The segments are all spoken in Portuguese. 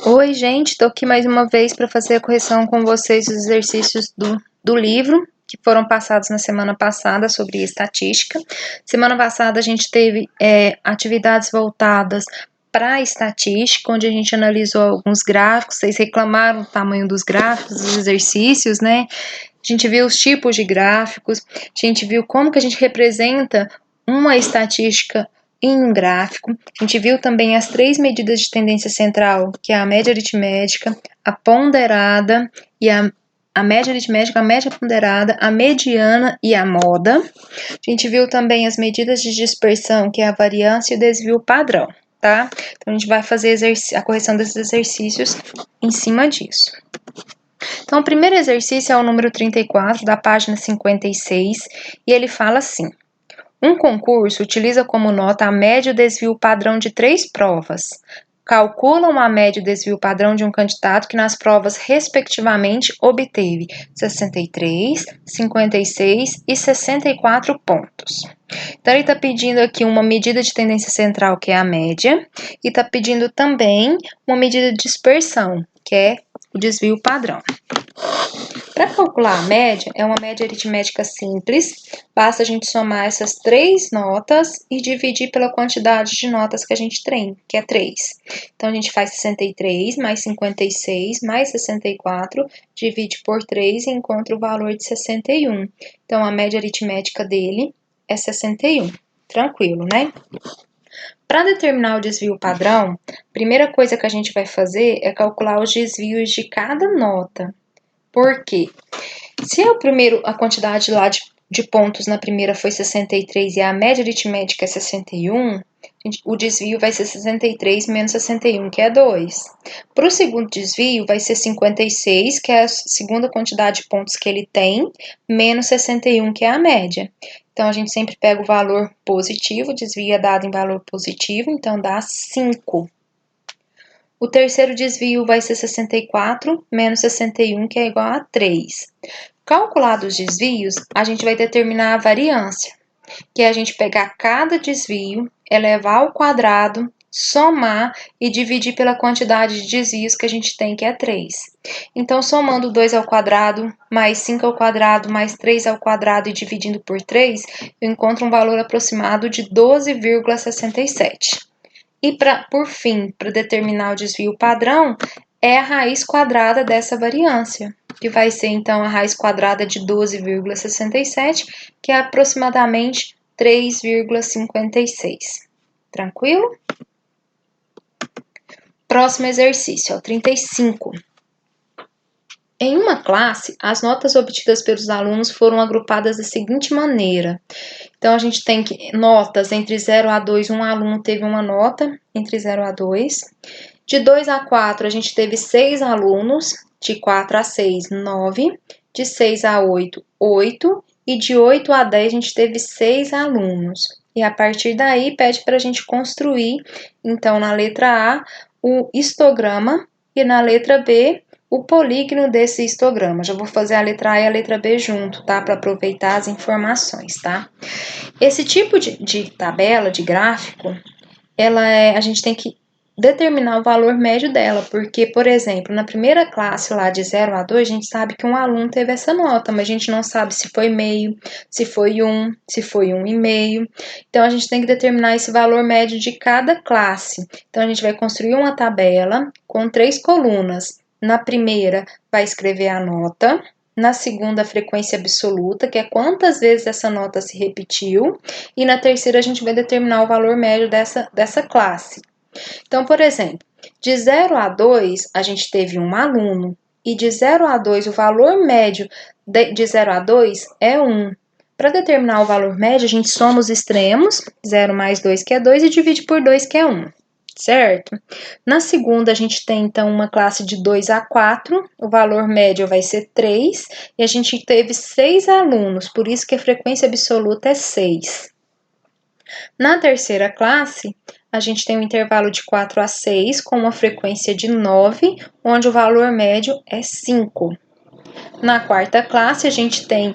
Oi, gente, tô aqui mais uma vez para fazer a correção com vocês dos exercícios do livro que foram passados na semana passada sobre estatística. Semana passada a gente teve atividades voltadas para a estatística, onde a gente analisou alguns gráficos. Vocês reclamaram do tamanho dos gráficos, dos exercícios, né? A gente viu os tipos de gráficos, a gente viu como que a gente representa uma estatística em um gráfico. A gente viu também as 3 medidas de tendência central, que é a média aritmética, a ponderada e a média aritmética, a média ponderada, a mediana e a moda. A gente viu também as medidas de dispersão, que é a variância e o desvio padrão, tá? Então, a gente vai fazer a correção desses exercícios em cima disso. Então, o primeiro exercício é o número 34, da página 56, e ele fala assim: um concurso utiliza como nota a média e o desvio padrão de 3 provas. Calculam a média e o desvio padrão de um candidato que nas provas, respectivamente, obteve 63, 56 e 64 pontos. Então, ele está pedindo aqui uma medida de tendência central, que é a média, e está pedindo também uma medida de dispersão, que é o desvio padrão. Para calcular a média, é uma média aritmética simples, basta a gente somar essas 3 notas e dividir pela quantidade de notas que a gente tem, que é 3. Então, a gente faz 63 mais 56 mais 64, divide por 3 e encontra o valor de 61. Então, a média aritmética dele é 61. Tranquilo, né? Para determinar o desvio padrão, a primeira coisa que a gente vai fazer é calcular os desvios de cada nota. Por quê? Se a quantidade lá de pontos na primeira foi 63 e a média aritmética é 61, o desvio vai ser 63 menos 61, que é 2. Para o segundo desvio, vai ser 56, que é a segunda quantidade de pontos que ele tem, menos 61, que é a média. Então, a gente sempre pega o valor positivo, o desvio é dado em valor positivo, então dá 5. O terceiro desvio vai ser 64 menos 61, que é igual a 3. Calculados os desvios, a gente vai determinar a variância, que é a gente pegar cada desvio, elevar ao quadrado, somar e dividir pela quantidade de desvios que a gente tem, que é 3. Então, somando 2 ao quadrado, mais 5 ao quadrado, mais 3 ao quadrado e dividindo por 3, eu encontro um valor aproximado de 12,67. E, por fim, para determinar o desvio padrão, é a raiz quadrada dessa variância, que vai ser, então, a raiz quadrada de 12,67, que é aproximadamente 3,56. Tranquilo? Próximo exercício, é o 35. Em uma classe, as notas obtidas pelos alunos foram agrupadas da seguinte maneira. Então, a gente tem notas entre 0 a 2, um aluno teve uma nota entre 0 a 2. De 2 a 4, a gente teve 6 alunos. De 4 a 6, 9. De 6 a 8, 8. E de 8 a 10, a gente teve 6 alunos. E a partir daí, pede para a gente construir, então, na letra A, o histograma e na letra B, o polígono desse histograma. Já vou fazer a letra A e a letra B junto, tá? Para aproveitar as informações, tá? Esse tipo de tabela, de gráfico, a gente tem que determinar o valor médio dela, porque, por exemplo, na primeira classe lá de 0 a 2, a gente sabe que um aluno teve essa nota, mas a gente não sabe se foi meio, se foi 1, se foi 1,5. Então, a gente tem que determinar esse valor médio de cada classe. Então, a gente vai construir uma tabela com 3 colunas. Na primeira, vai escrever a nota. Na segunda, a frequência absoluta, que é quantas vezes essa nota se repetiu. E na terceira, a gente vai determinar o valor médio dessa classe. Então, por exemplo, de 0 a 2, a gente teve um aluno. E de 0 a 2, o valor médio de 0 a 2 é 1. Para determinar o valor médio, a gente soma os extremos, 0 mais 2, que é 2, e divide por 2, que é 1. Certo? Na segunda, a gente tem, então, uma classe de 2 a 4, o valor médio vai ser 3, e a gente teve 6 alunos, por isso que a frequência absoluta é 6. Na terceira classe, a gente tem um intervalo de 4 a 6, com uma frequência de 9, onde o valor médio é 5. Na quarta classe, a gente tem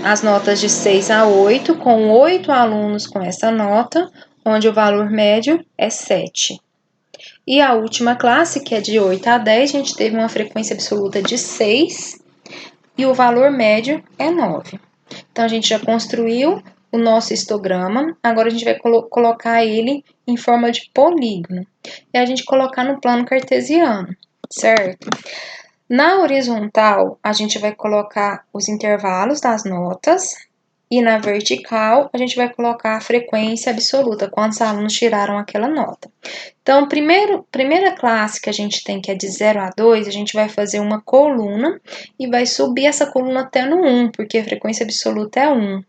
as notas de 6 a 8, com 8 alunos com essa nota, onde o valor médio é 7. E a última classe, que é de 8 a 10, a gente teve uma frequência absoluta de 6 e o valor médio é 9. Então, a gente já construiu o nosso histograma, agora a gente vai colocar ele em forma de polígono. E a gente colocar no plano cartesiano, certo? Na horizontal, a gente vai colocar os intervalos das notas. E na vertical, a gente vai colocar a frequência absoluta, quantos alunos tiraram aquela nota. Então, primeira classe que a gente tem, que é de 0 a 2, a gente vai fazer uma coluna e vai subir essa coluna até no 1, porque a frequência absoluta é 1.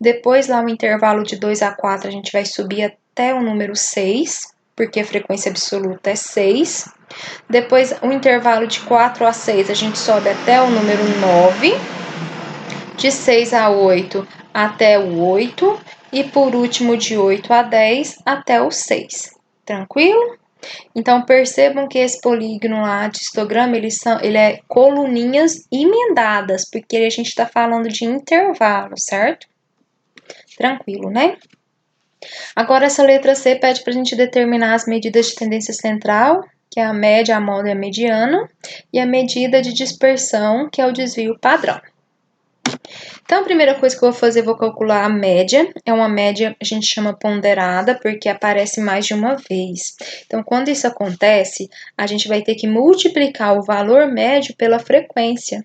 Depois, lá o intervalo de 2 a 4, a gente vai subir até o número 6, porque a frequência absoluta é 6. Depois, o intervalo de 4 a 6, a gente sobe até o número 9. De 6 a 8 até o 8 e por último de 8 a 10 até o 6. Tranquilo? Então percebam que esse polígono lá de histograma, ele é coluninhas emendadas, porque a gente está falando de intervalo, certo? Tranquilo, né? Agora essa letra C pede para a gente determinar as medidas de tendência central, que é a média, a moda e a mediana, e a medida de dispersão, que é o desvio padrão. Então, a primeira coisa que eu vou fazer, eu vou calcular a média. É uma média, a gente chama ponderada, porque aparece mais de uma vez. Então, quando isso acontece, a gente vai ter que multiplicar o valor médio pela frequência.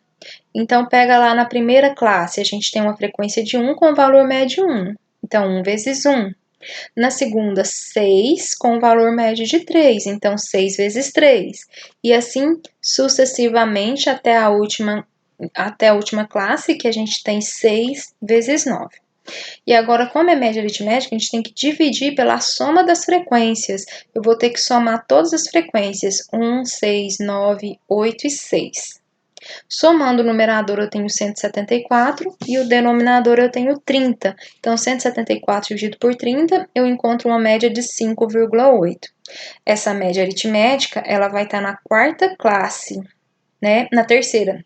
Então, pega lá na primeira classe, a gente tem uma frequência de 1 com valor médio 1. Então, 1 vezes 1. Na segunda, 6 com valor médio de 3. Então, 6 vezes 3. E assim sucessivamente até a última classe, que a gente tem 6 vezes 9. E agora, como é média aritmética, a gente tem que dividir pela soma das frequências. Eu vou ter que somar todas as frequências, 1, 6, 9, 8 e 6. Somando o numerador, eu tenho 174 e o denominador eu tenho 30. Então, 174 dividido por 30, eu encontro uma média de 5,8. Essa média aritmética, ela vai estar na quarta classe. Né? Na terceira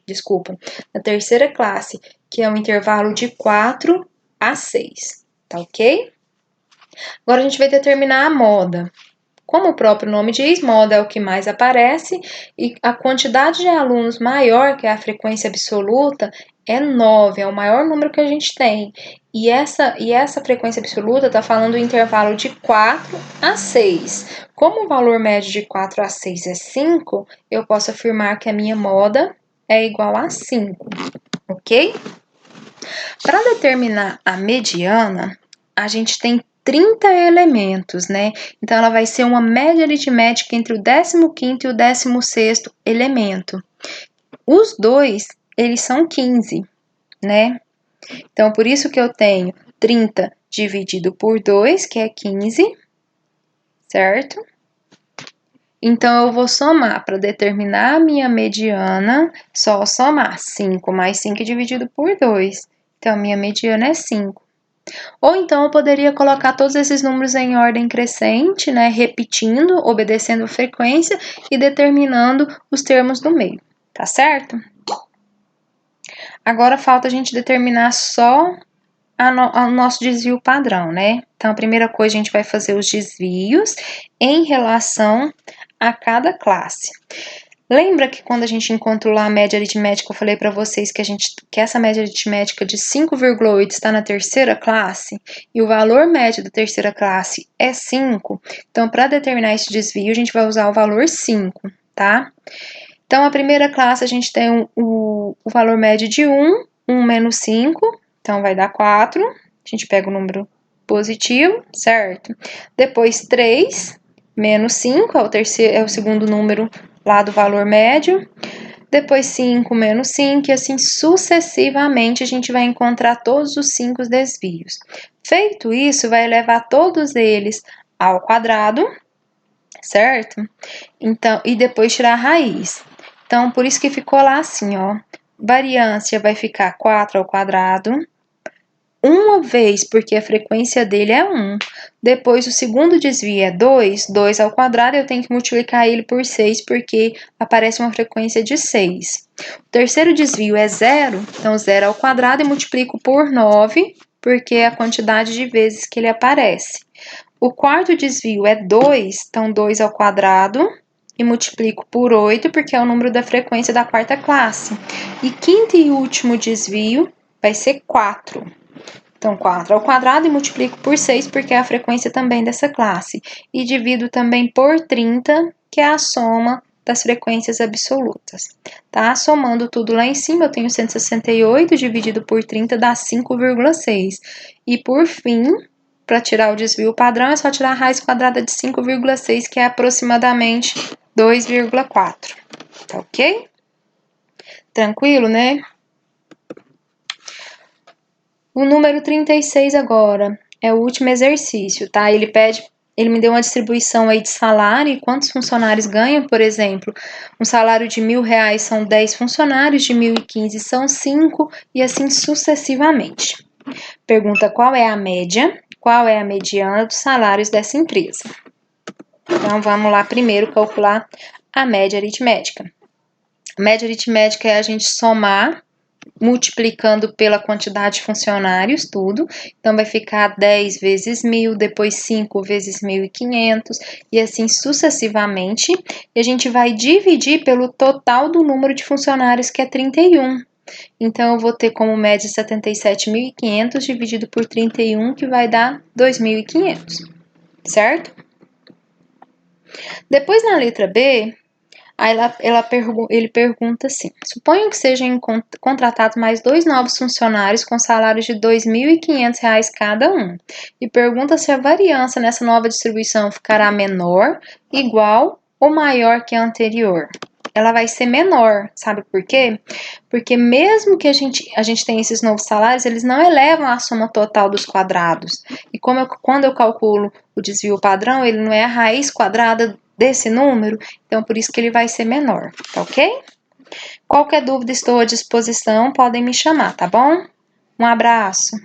classe, que é um intervalo de 4 a 6, tá ok? Agora a gente vai determinar a moda. Como o próprio nome diz, moda é o que mais aparece e a quantidade de alunos maior, que é a frequência absoluta, é 9, é o maior número que a gente tem. E essa frequência absoluta está falando do intervalo de 4 a 6. Como o valor médio de 4 a 6 é 5, eu posso afirmar que a minha moda é igual a 5, ok? Para determinar a mediana, a gente tem 30 elementos, né? Então, ela vai ser uma média aritmética entre o 15º e o 16º elemento. Os dois, eles são 15, né? Então, por isso que eu tenho 30 dividido por 2, que é 15, certo? Então, eu vou somar, para determinar a minha mediana, só somar 5 mais 5 dividido por 2. Então, a minha mediana é 5. Ou então, eu poderia colocar todos esses números em ordem crescente, né? Repetindo, obedecendo a frequência e determinando os termos do meio, tá certo? Agora, falta a gente determinar só o nosso desvio padrão, né? Então, a primeira coisa, a gente vai fazer os desvios em relação a cada classe. Lembra que quando a gente encontrou lá a média aritmética, eu falei para vocês que essa média aritmética de 5,8 está na terceira classe e o valor médio da terceira classe é 5? Então, para determinar esse desvio, a gente vai usar o valor 5, tá? Então, a primeira classe, a gente tem o valor médio de 1, 1 menos 5, então vai dar 4. A gente pega o número positivo, certo? Depois 3 menos 5, é o segundo número lá do valor médio. Depois 5 menos 5, e assim sucessivamente a gente vai encontrar todos os 5 desvios. Feito isso, vai elevar todos eles ao quadrado, certo? Então, e depois tirar a raiz. Então, por isso que ficou lá assim, ó. Variância vai ficar 4 ao quadrado. Uma vez, porque a frequência dele é 1. Depois, o segundo desvio é 2. 2 ao quadrado, eu tenho que multiplicar ele por 6, porque aparece uma frequência de 6. O terceiro desvio é 0. Então, 0 ao quadrado e multiplico por 9, porque é a quantidade de vezes que ele aparece. O quarto desvio é 2, então 2 ao quadrado, e multiplico por 8, porque é o número da frequência da quarta classe. E quinto e último desvio vai ser 4. Então, 4 ao quadrado e multiplico por 6, porque é a frequência também dessa classe. E divido também por 30, que é a soma das frequências absolutas. Tá? Somando tudo lá em cima, eu tenho 168 dividido por 30 dá 5,6. E por fim, para tirar o desvio padrão, é só tirar a raiz quadrada de 5,6, que é aproximadamente 2,4. Tá ok? Tranquilo, né? O número 36 agora é o último exercício, tá? Ele me deu uma distribuição aí de salário e quantos funcionários ganham, por exemplo. Um salário de R$1.000 são 10 funcionários, de 1.015 são 5 e assim sucessivamente. Pergunta qual é a média, qual é a mediana dos salários dessa empresa. Então, vamos lá primeiro calcular a média aritmética. A média aritmética é a gente somar multiplicando pela quantidade de funcionários, tudo. Então, vai ficar 10 vezes 1.000, depois 5 vezes 1.500 e assim sucessivamente. E a gente vai dividir pelo total do número de funcionários, que é 31. Então, eu vou ter como média 77.500 dividido por 31, que vai dar 2.500, certo? Depois, na letra B, aí ele pergunta assim: suponham que sejam contratados mais 2 novos funcionários com salários de R$2.500 cada um. E pergunta se a variância nessa nova distribuição ficará menor, igual ou maior que a anterior. Ela vai ser menor, sabe por quê? Porque mesmo que a gente tenha esses novos salários, eles não elevam a soma total dos quadrados. E quando eu calculo o desvio padrão, ele não é a raiz quadrada desse número, então por isso que ele vai ser menor, tá ok? Qualquer dúvida, estou à disposição, podem me chamar, tá bom? Um abraço!